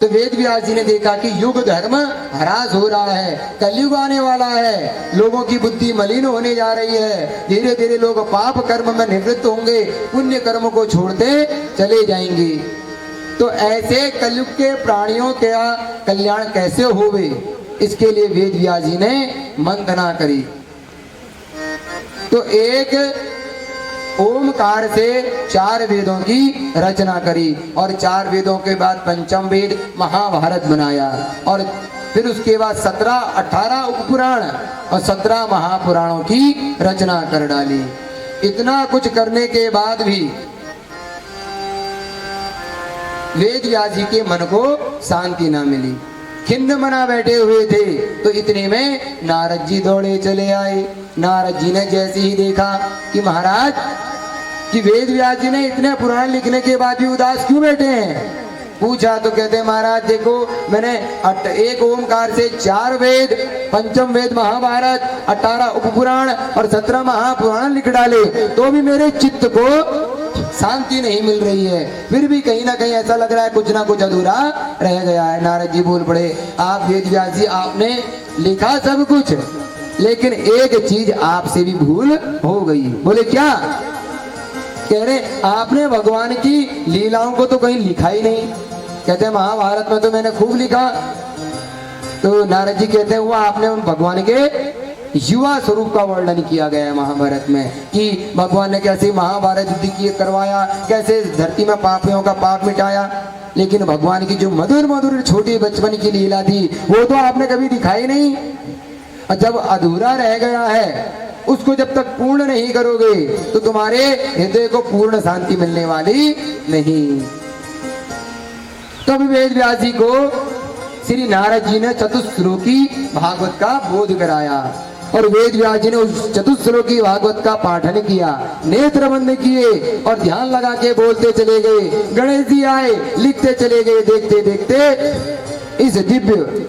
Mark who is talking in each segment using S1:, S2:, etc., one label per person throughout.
S1: तो वेद व्यास जी ने देखा कि युग धर्म ह्रास हो रहा है, कलयुग आने वाला है, लोगों की बुद्धि मलिन होने जा रही है, धीरे धीरे लोग पाप कर्म में निवृत्त होंगे, पुण्य कर्म को छोड़ते चले जाएंगे। तो ऐसे कलयुग के प्राणियों का कल्याण कैसे होवे, इसके लिए वेद व्यास जी ने मंथना करी। तो एक ओमकार से 4 वेदों की रचना करी और 4 वेदों के बाद पंचम वेद महाभारत बनाया और फिर उसके बाद 17-18 उपपुराण और 17 महापुराणों की रचना कर डाली। इतना कुछ करने के बाद भी वेद व्यास जी के मन को शांति ना मिली, खिन्न मना बैठे हुए थे। तो इतने में नारद जी दौड़े चले आए। नारद जी ने जैसे ही देखा कि महाराज कि वेद व्यास जी ने इतने पुराण लिखने के बाद भी उदास क्यों बैठे हैं, पूछा तो कहते महाराज देखो मैंने एक ओमकार से 4 वेद, पंचम वेद महाभारत, 18 उपपुराण और 17 महापुराण लिख डाले, तो भी मेरे चित्त को शांति नहीं मिल रही है। फिर भी कहीं ना कहीं ऐसा लग रहा है कुछ ना कुछ अधूरा रह गया है। नारद जी बोल पड़े, आप वेद व्यास जी आपने लिखा सब कुछ, लेकिन एक चीज आपसे भी भूल हो गई। बोले क्या? कह रहे आपने भगवान की लीलाओं को तो कहीं लिखा ही नहीं। कहते महाभारत में तो मैंने खूब लिखा। तो नारद जी कहते हैं वो आपने भगवान के युवा स्वरूप का वर्णन किया गया है महाभारत में, कि भगवान ने कैसे महाभारत युद्ध करवाया, कैसे धरती में पापियों का पाप मिटाया, लेकिन भगवान की जो मधुर मधुर छोटी बचपन की लीला थी वो तो आपने कभी दिखाई नहीं। और जब अधूरा रह गया है उसको जब तक पूर्ण नहीं करोगे तो तुम्हारे हृदय को पूर्ण शांति मिलने वाली नहीं। तो अभी वेद व्यास जी को श्री नारद जी ने चतुश्लोकी भागवत का बोध कराया और वेद व्यास जी ने उस चतुश्लोकी भागवत का पाठन किया, नेत्र बंद किए और ध्यान लगा के बोलते चले गए। गणेश जी आए, लिखते चले गए। देखते देखते इस दिव्य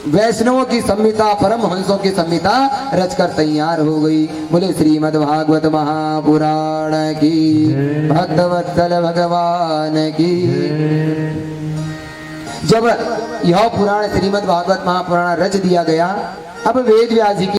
S1: वैष्णवों की संहिता, परमहंसों की संहिता रचकर तैयार हो गई। बोले श्रीमद् भागवत महापुराण की, भक्तवत्सल भगवान की। जब यह पुराण श्रीमद् भागवत महापुराण रच दिया गया, अब वेद व्यास जी की